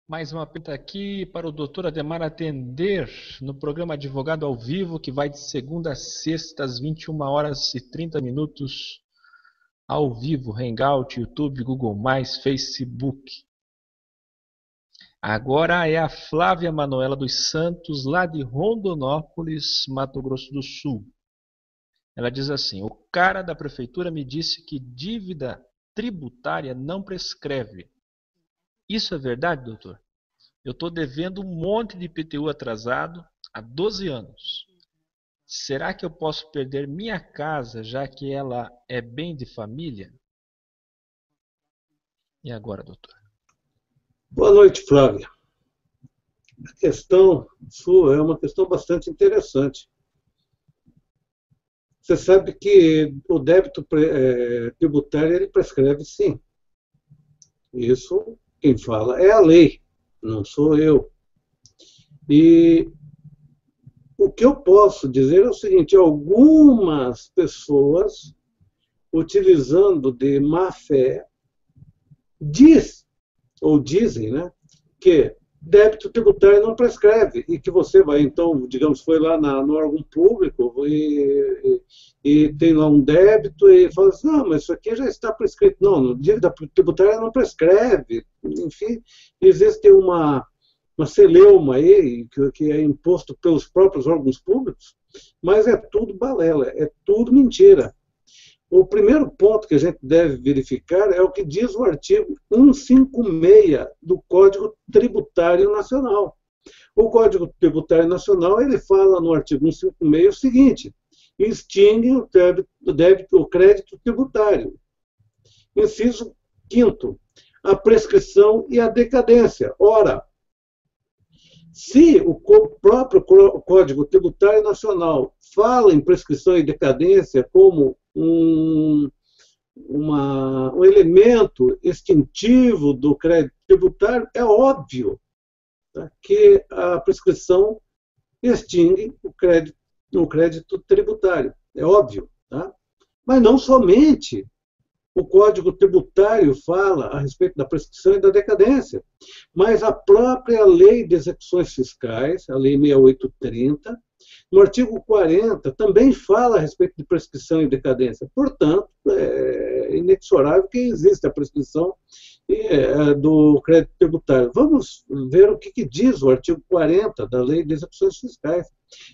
Mais uma pergunta aqui para o doutor Ademar atender no programa Advogado ao Vivo, que vai de segunda a sexta, às 21 horas e 30 minutos, ao vivo, Hangout, YouTube, Google+, Facebook. Agora é a Flávia Manuela dos Santos, lá de Rondonópolis, Mato Grosso do Sul. Ela diz assim: o cara da prefeitura me disse que dívida tributária não prescreve. Isso é verdade, doutor? Eu estou devendo um monte de IPTU atrasado há 12 anos. Será que eu posso perder minha casa, já que ela é bem de família? E agora, doutor? Boa noite, Flávia. A questão sua é uma questão bastante interessante. Você sabe que o débito tributário ele prescreve, sim. Isso, quem fala é a lei, não sou eu. E o que eu posso dizer é o seguinte: algumas pessoas, utilizando de má fé, dizem, né, que débito tributário não prescreve e que você vai, então, digamos, foi lá no órgão público e tem lá um débito e fala assim, não, mas isso aqui já está prescrito. Não, dívida tributária não prescreve. Enfim, existe uma celeuma aí que é imposto pelos próprios órgãos públicos, mas é tudo balela, é tudo mentira. O primeiro ponto que a gente deve verificar é o que diz o artigo 156 do Código Tributário Nacional. O Código Tributário Nacional ele fala no artigo 156 o seguinte: extingue o crédito tributário. Inciso 5º, a prescrição e a decadência. Ora, se o próprio Código Tributário Nacional fala em prescrição e decadência como um elemento extintivo do crédito tributário, é óbvio, tá, que a prescrição extingue o crédito tributário. É óbvio. Tá? Mas não somente o Código Tributário fala a respeito da prescrição e da decadência, mas a própria Lei de Execuções Fiscais, a Lei 6830, no artigo 40, também fala a respeito de prescrição e decadência. Portanto, é inexorável que existe a prescrição do crédito tributário. Vamos ver o que diz o artigo 40 da Lei de Execuções Fiscais.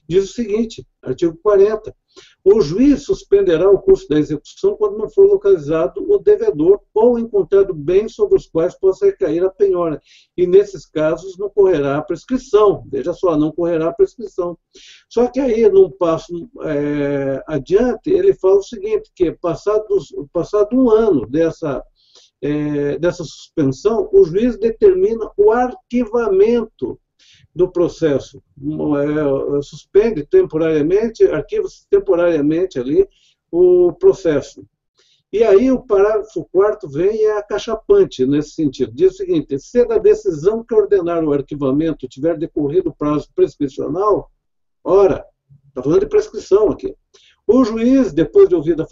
Diz o seguinte, artigo 40, o juiz suspenderá o curso da execução quando não for localizado o devedor ou encontrado bens sobre os quais possa recair a penhora. E, nesses casos, não correrá a prescrição. Veja só, não correrá a prescrição. Só que aí, num passo adiante, ele fala o seguinte, que passado um ano dessa suspensão, o juiz determina o arquivamento do processo, suspende temporariamente, arquiva temporariamente ali o processo. E aí o parágrafo 4º vem acachapante nesse sentido. Diz o seguinte: se da decisão que ordenar o arquivamento tiver decorrido o prazo prescricional, ora, está falando de prescrição aqui, o juiz, depois de ouvida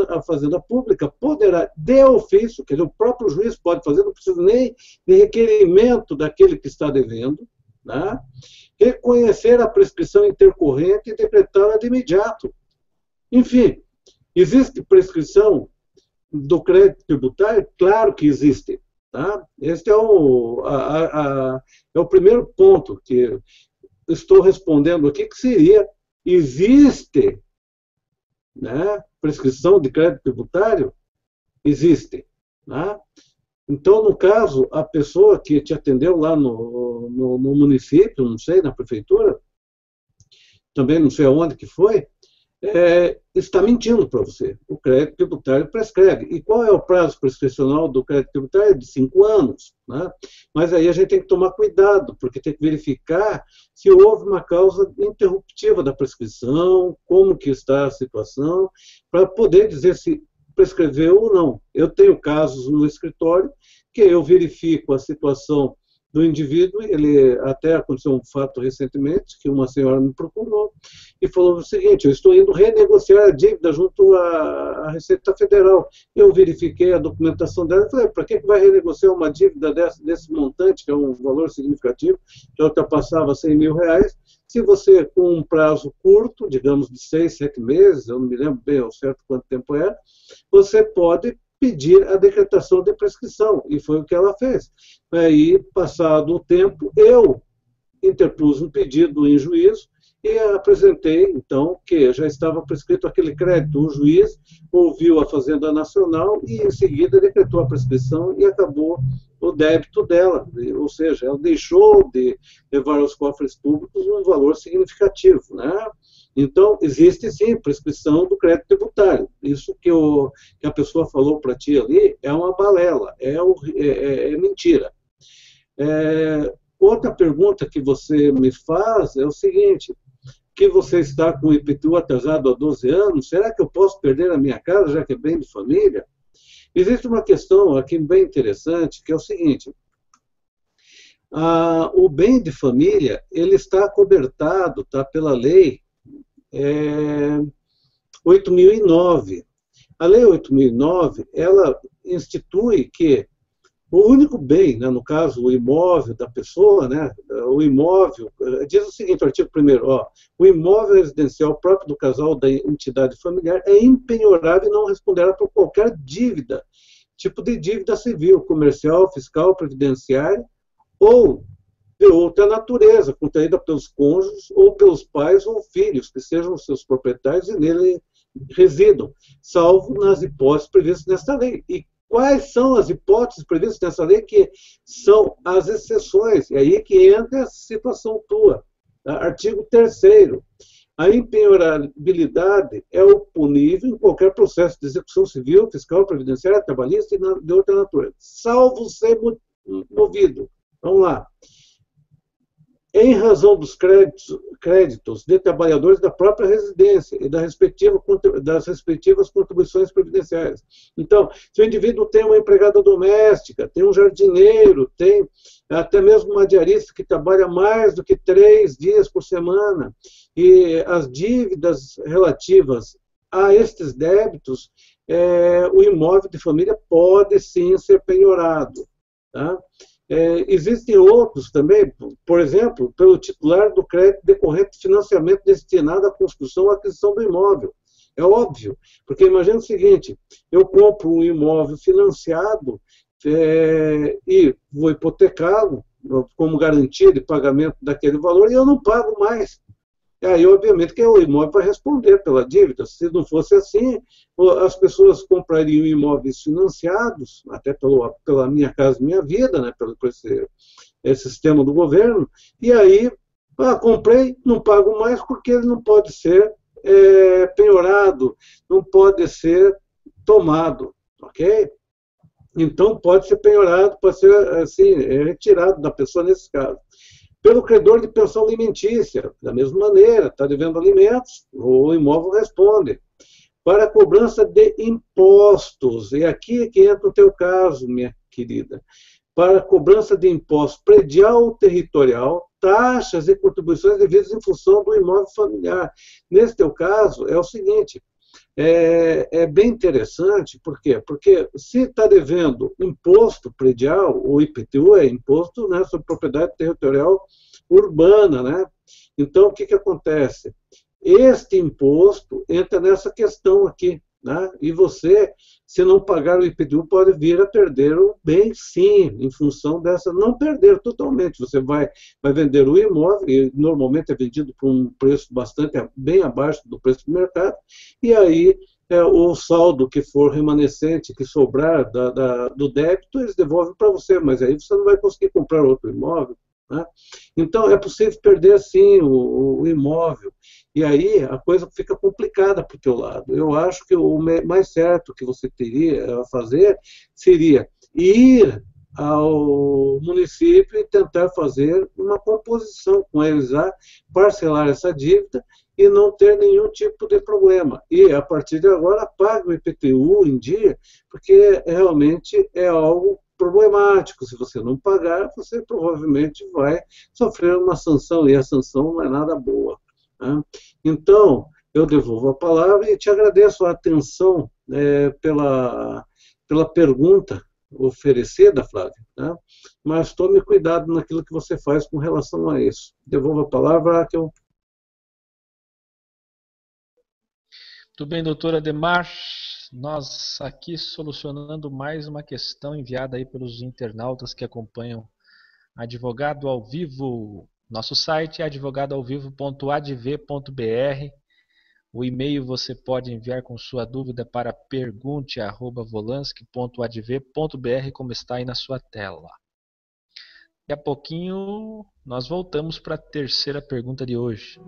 a Fazenda Pública, poderá, de ofício, quer dizer, o próprio juiz pode fazer, não precisa nem de requerimento daquele que está devendo, né? Reconhecer a prescrição intercorrente e decretá-la de imediato. Enfim, existe prescrição do crédito tributário? Claro que existe. Tá? Este é o primeiro ponto que estou respondendo aqui, que seria: existe, né, prescrição de crédito tributário? Existe. Né? Então, no caso, a pessoa que te atendeu lá no município, não sei, na prefeitura, também não sei aonde que foi, está mentindo para você. O crédito tributário prescreve. E qual é o prazo prescricional do crédito tributário? De 5 anos. Né? Mas aí a gente tem que tomar cuidado, porque tem que verificar se houve uma causa interruptiva da prescrição, como que está a situação, para poder dizer se prescreveu ou não. Eu tenho casos no escritório que eu verifico a situação do indivíduo. Ele até aconteceu um fato recentemente, que uma senhora me procurou e falou o seguinte: eu estou indo renegociar a dívida junto à Receita Federal. Eu verifiquei a documentação dela e falei: para que vai renegociar uma dívida desse montante, que é um valor significativo, que ultrapassava 100 mil reais, se você, com um prazo curto, digamos de 6, 7 meses, eu não me lembro bem ao certo quanto tempo era, você pode pedir a decretação de prescrição, e foi o que ela fez. Aí, passado o tempo, eu interpus um pedido em juízo e apresentei, então, que já estava prescrito aquele crédito. O juiz ouviu a Fazenda Nacional e, em seguida, decretou a prescrição e acabou o débito dela, ou seja, ela deixou de levar aos cofres públicos um valor significativo, né? Então, existe sim prescrição do crédito tributário. Isso que a pessoa falou para ti ali é uma balela, é mentira. Outra pergunta que você me faz é o seguinte: que você está com o IPTU atrasado há 12 anos, será que eu posso perder a minha casa, já que é bem de família? Existe uma questão aqui bem interessante, que é o seguinte: o bem de família ele está acobertado, tá, pela lei 8.009. A lei 8.009, ela institui que o único bem, né, no caso, o imóvel da pessoa, né, o imóvel, diz o seguinte, o artigo 1º, o imóvel residencial próprio do casal ou da entidade familiar é impenhorável e não responderá por qualquer dívida, tipo de dívida civil, comercial, fiscal, previdenciária ou de outra natureza, contraída pelos cônjuges ou pelos pais ou filhos, que sejam os seus proprietários e nele residam, salvo nas hipóteses previstas nesta lei. E quais são as hipóteses previstas nessa lei, que são as exceções? É aí que entra a situação tua. Tá? Artigo 3º. A impenhorabilidade é oponível em qualquer processo de execução civil, fiscal, previdenciária, trabalhista e de outra natureza, salvo ser movido. Vamos lá. Em razão dos créditos de trabalhadores da própria residência e das respectivas contribuições previdenciárias. Então, se o indivíduo tem uma empregada doméstica, tem um jardineiro, tem até mesmo uma diarista que trabalha mais do que 3 dias por semana, e as dívidas relativas a estes débitos, o imóvel de família pode sim ser penhorado. Tá? Existem outros também, por exemplo, pelo titular do crédito decorrente de financiamento destinado à construção ou aquisição do imóvel. É óbvio, porque imagina o seguinte: eu compro um imóvel financiado e vou hipotecá-lo como garantia de pagamento daquele valor e eu não pago mais. E aí, obviamente, que o imóvel vai responder pela dívida. Se não fosse assim, as pessoas comprariam imóveis financiados, até pela Minha Casa Minha Vida, né, pelo esse sistema do governo, e aí, comprei, não pago mais porque ele não pode ser penhorado, não pode ser tomado, ok? Então, pode ser penhorado, pode ser assim, retirado da pessoa nesse caso. Pelo credor de pensão alimentícia, da mesma maneira, está devendo alimentos, o imóvel responde. Para a cobrança de impostos, e aqui é que entra o teu caso, minha querida, para a cobrança de impostos predial ou territorial, taxas e contribuições devidas em função do imóvel familiar. Nesse teu caso, é o seguinte: é bem interessante, por quê? Porque se está devendo imposto predial, o IPTU é imposto, né, sobre propriedade territorial urbana, né? Então, o que acontece? Este imposto entra nessa questão aqui, né? E você, se não pagar o IPTU, pode vir a perder o bem, sim, em função dessa, não perder totalmente. Você vai vender o imóvel, e normalmente é vendido por um preço bem abaixo do preço do mercado, e aí o saldo que for remanescente, que sobrar do débito, eles devolvem para você, mas aí você não vai conseguir comprar outro imóvel. Né? Então, é possível perder, sim, o imóvel. E aí a coisa fica complicada para o teu lado. Eu acho que o mais certo que você teria a fazer seria ir ao município e tentar fazer uma composição com eles lá, parcelar essa dívida e não ter nenhum tipo de problema. E, a partir de agora, pague o IPTU em dia, porque realmente é algo problemático. Se você não pagar, você provavelmente vai sofrer uma sanção, e a sanção não é nada boa, né? Então, eu devolvo a palavra e te agradeço a atenção pela pergunta oferecida, Flávia, né? Mas tome cuidado naquilo que você faz com relação a isso. Devolvo a palavra, Raquel. Tudo bem, doutora Ademar? Nós aqui solucionando mais uma questão enviada aí pelos internautas que acompanham Advogado ao Vivo. Nosso site é advogadoalvivo.adv.br. O e-mail você pode enviar com sua dúvida para pergunte@volansky.adv.br, como está aí na sua tela. Daqui a pouquinho nós voltamos para a terceira pergunta de hoje.